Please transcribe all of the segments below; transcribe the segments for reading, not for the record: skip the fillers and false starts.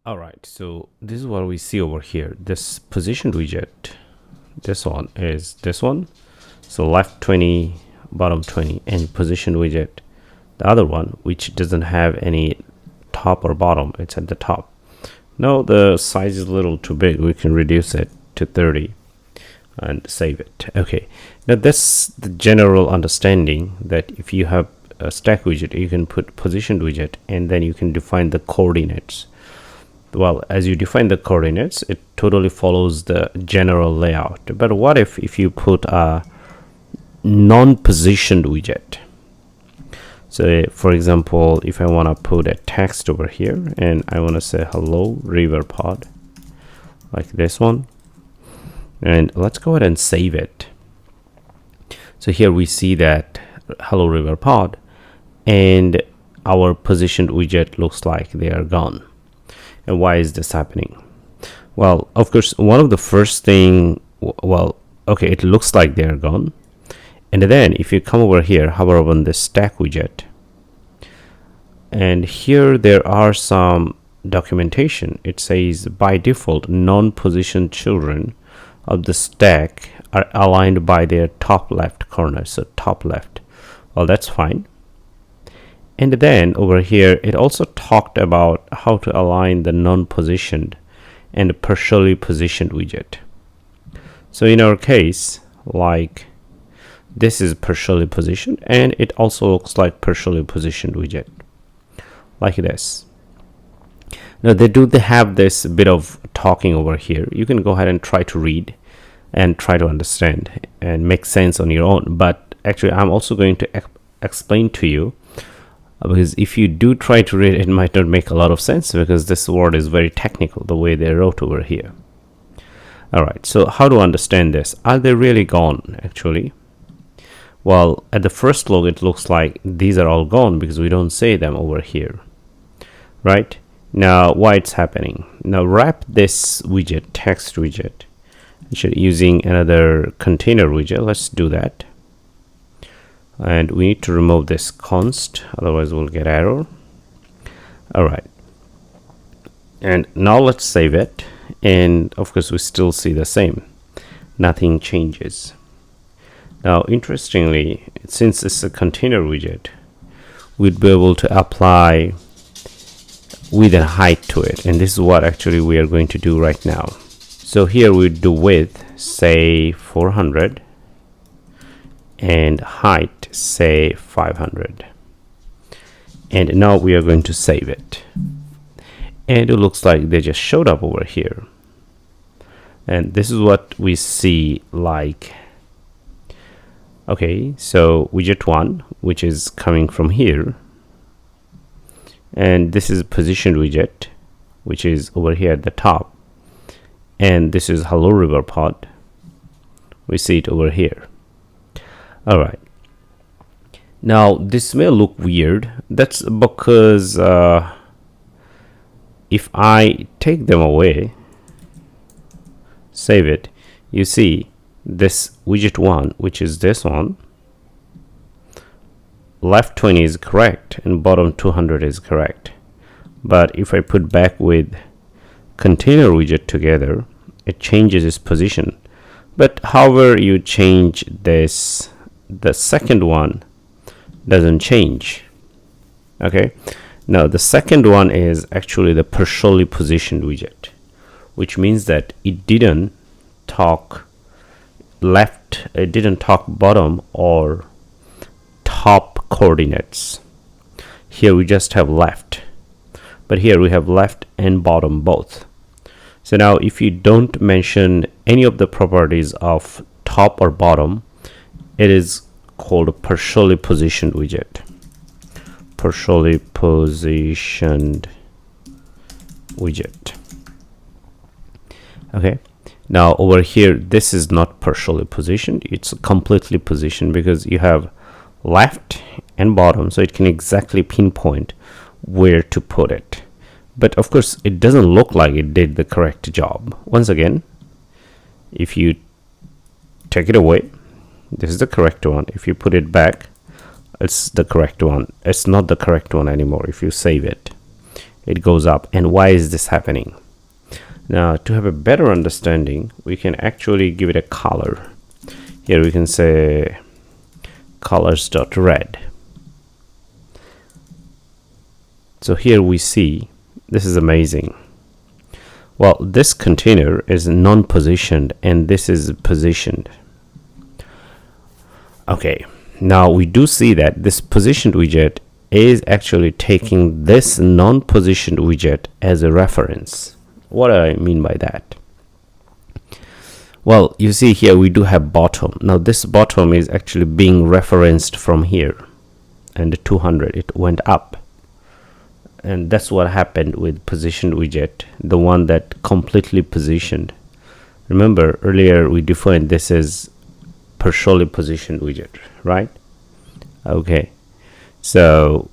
All right, so this is what we see over here. This positioned widget, this one is this one. So left 20, bottom 20, and positioned widget, the other one, which doesn't have any top or bottom, it's at the top. Now the size is a little too big. We can reduce it to 30 and save it. Okay, now that's the general understanding, that if you have a stack widget, you can put positioned widget and then you can define the coordinates. Well, as you define the coordinates, it totally follows the general layout. But what if you put a non-positioned widget? So for example, if I want to put a text over here and I want to say hello riverpod, like this one, and let's go ahead and save it. So here we see that hello riverpod, and our positioned widget looks like they are gone. And why is this happening? Well, of course, one of the first thing, well, okay, it looks like they're gone. And then if you come over here, hover over on the stack widget, and here there are some documentation. It says by default, non-positioned children of the stack are aligned by their top left corner. So top left. Well, that's fine. And then over here, it also talked about how to align the non-positioned and partially positioned widget. So in our case, like this is partially positioned, and it also looks like partially positioned widget, like this. Now they have this bit of talking over here. You can go ahead and try to read and try to understand and make sense on your own. But actually, I'm also going to explain to you, because if you do try to read, it might not make a lot of sense, because this word is very technical, the way they wrote over here. All right, so how to understand this? Are they really gone, actually? Well, at the first look, it looks like these are all gone because we don't say them over here, right? Now, why it's happening? Now, wrap this widget, text widget, using another container widget. Let's do that. And we need to remove this const, otherwise we'll get error. All right, and now let's save it, and of course we still see the same, nothing changes. Now interestingly, since it's a container widget, we'd be able to apply width and height to it, and this is what actually we are going to do right now. So here we do width, say 400, and height, say 500. And now we are going to save it, and it looks like they just showed up over here. And this is what we see. Like, okay, so widget 1, which is coming from here, and this is positioned widget, which is over here at the top, and this is hello riverpod, we see it over here. All right, now this may look weird. That's because if I take them away, save it, you see this widget 1, which is this one, left 20 is correct and bottom 200 is correct. But if I put back with container widget together, it changes its position. But however you change this, the second one doesn't change. Okay, now the second one is actually the partially positioned widget, which means that it didn't talk left, it didn't talk bottom or top coordinates. Here we just have left, but here we have left and bottom both. So now if you don't mention any of the properties of top or bottom, it is called a partially positioned widget. Partially positioned widget. Okay, now over here, this is not partially positioned, it's completely positioned, because you have left and bottom, so it can exactly pinpoint where to put it. But of course, it doesn't look like it did the correct job. Once again, if you take it away, this is the correct one. If you put it back, it's the correct one. It's not the correct one anymore if you save it. it goes up. And why is this happening? Now, to have a better understanding, we can actually give it a color. Here we can say colors.red. So here we see, this is amazing. Well, this container is non-positioned and this is positioned. Okay, now we do see that this positioned widget is actually taking this non-positioned widget as a reference. What do I mean by that? Well, you see here we do have bottom. Now this bottom is actually being referenced from here, and 200, it went up. And that's what happened with positioned widget, the one that completely positioned. Remember earlier we defined this as partially positioned widget, right? Okay, so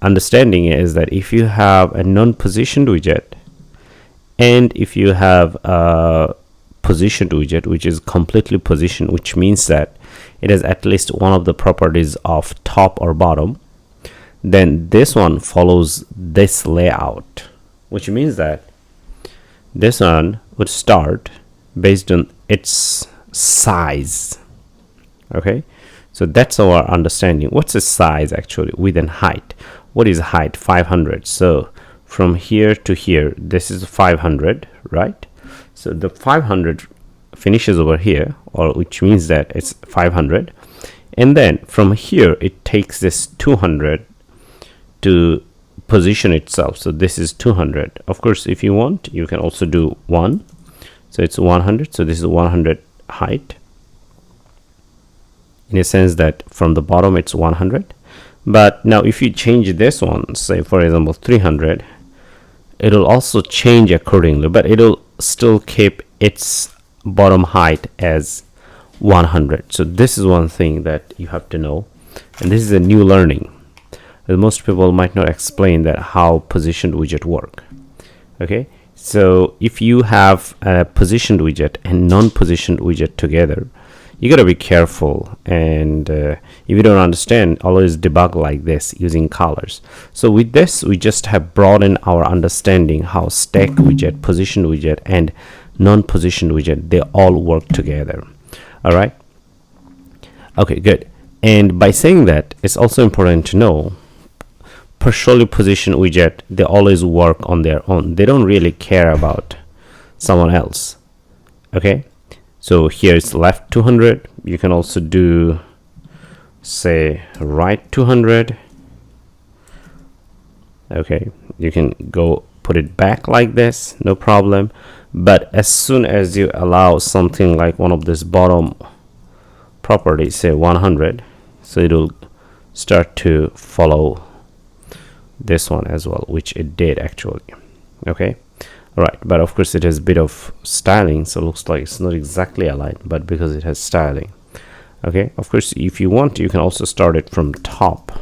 understanding is that if you have a non-positioned widget and if you have a positioned widget which is completely positioned, which means that it has at least one of the properties of top or bottom, then this one follows this layout, which means that this one would start based on its size. Okay, so that's our understanding. What's the size actually? Width and height. What is height? 500. So from here to here, this is 500, right? So the 500 finishes over here, or which means that it's 500, and then from here it takes this 200 to position itself. So this is 200. Of course, if you want, you can also do 1. So it's 100. So this is 100 height, in a sense that from the bottom it's 100. But now if you change this one, say for example 300, it'll also change accordingly, but it'll still keep its bottom height as 100. So this is one thing that you have to know, and this is a new learning. Most people might not explain that how positioned widget work. Okay, so if you have a positioned widget and non-positioned widget together, you gotta be careful, and if you don't understand, always debug like this using colors. So with this, we just have broadened our understanding how stack widget, positioned widget, and non-positioned widget, they all work together. All right, okay, good. And by saying that, it's also important to know partially positioned widget, they always work on their own. They don't really care about someone else. Okay, so here it's left 200. You can also do, say, right 200. Okay, you can go put it back like this, no problem. But as soon as you allow something like one of this bottom properties, say 100, so it'll start to follow this one as well, which it did actually. Okay, all right, but of course it has a bit of styling, so it looks like it's not exactly aligned, but because it has styling. Okay, of course if you want, you can also start it from top,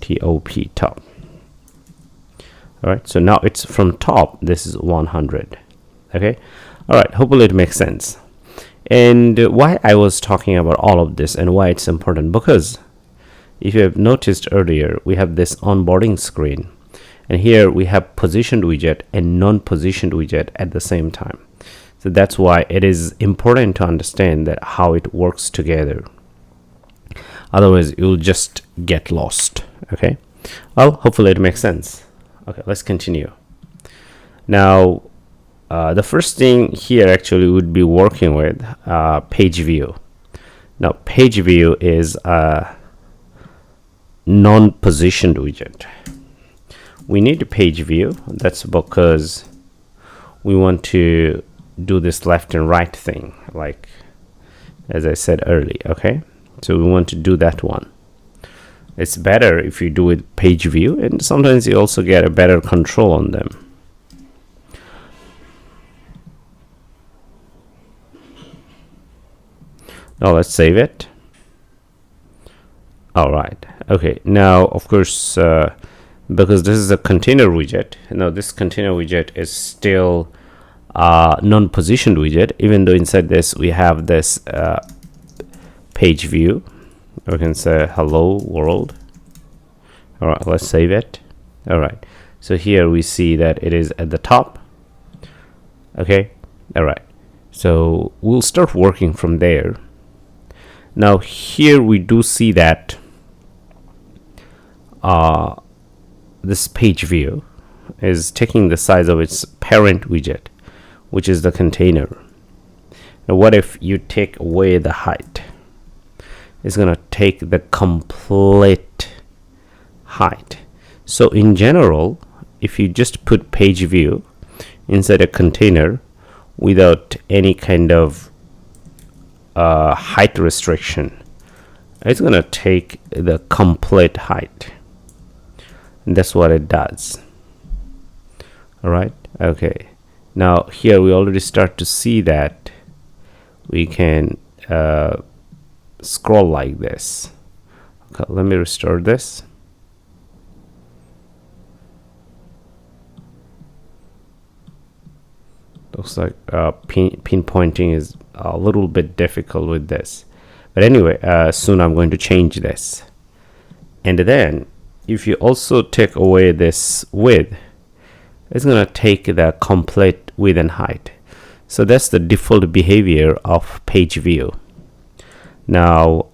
T-O-P, top. All right, so now it's from top, this is 100. Okay, all right, hopefully it makes sense. And why I was talking about all of this and why it's important, because if you have noticed earlier, we have this onboarding screen, and here we have positioned widget and non-positioned widget at the same time. So that's why it is important to understand that how it works together. Otherwise, you'll just get lost. Okay, well, hopefully it makes sense. Okay, let's continue. Now, the first thing here actually would be working with page view. Now, page view is a non-positioned widget. We need a page view. That's because we want to do this left and right thing, like as I said earlier. Okay, so we want to do that one. It's better if you do it page view, and sometimes you also get a better control on them. Now let's save it. All right, okay, now of course because this is a container widget, now this container widget is still non-positioned widget, even though inside this we have this page view. We can say hello world. All right, let's save it. All right, So here we see that it is at the top. Okay, all right, so we'll start working from there. Now here we do see that this page view is taking the size of its parent widget, which is the container. Now what if you take away the height? It's gonna take the complete height. So in general, if you just put page view inside a container without any kind of height restriction, it's gonna take the complete height, and that's what it does. All right, okay, now here we already start to see that we can scroll like this. Okay, let me restore this. Looks like pinpointing is a little bit difficult with this, but anyway, soon I'm going to change this. And then if you also take away this width, it's going to take the complete width and height. So that's the default behavior of page view. Now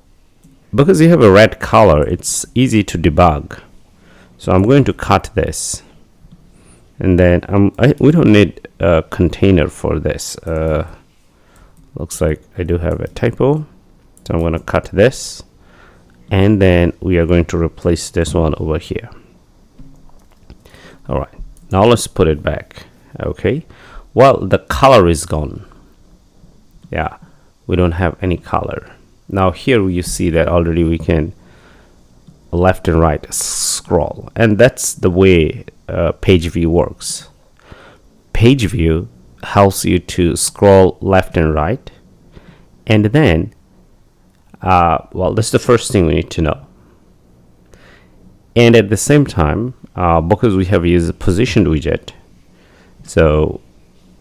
because you have a red color, it's easy to debug, so I'm going to cut this. And then we don't need a container for this. Looks like I do have a typo, so I'm going to cut this, and then we are going to replace this one over here. All right, now let's put it back. Okay, well, the color is gone. Yeah, we don't have any color. Now here you see that already we can left and right scroll, and that's the way page view works. Page view helps you to scroll left and right, and then well, that's the first thing we need to know. And at the same time, because we have used a positioned widget, so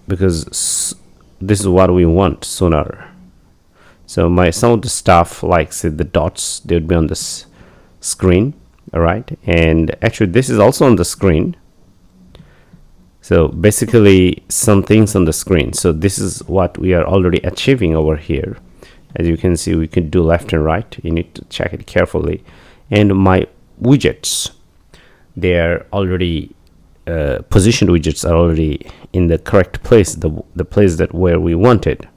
because this is what we want sooner, so some of the stuff like say the dots, they would be on this screen. All right, and actually this is also on the screen. So basically some things on the screen. So this is what we are already achieving over here. As you can see, we can do left and right. You need to check it carefully. And my widgets, they are already positioned widgets are already in the correct place, the place that where we wanted.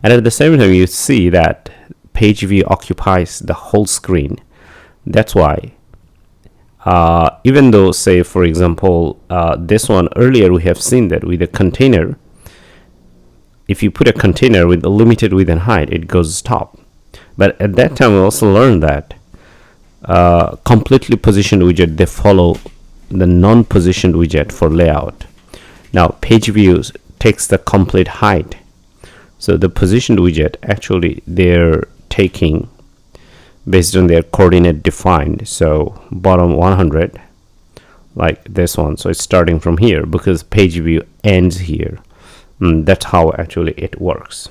And at the same time, you see that page view occupies the whole screen. That's why even though, say for example, this one earlier we have seen that with a container, if you put a container with a limited width and height, it goes top. But at that time we also learned that completely positioned widget, they follow the non-positioned widget for layout. Now page views takes the complete height, so the positioned widget actually they're taking based on their coordinate defined. So bottom 100 like this one, so it's starting from here because page view ends here. That's how actually it works.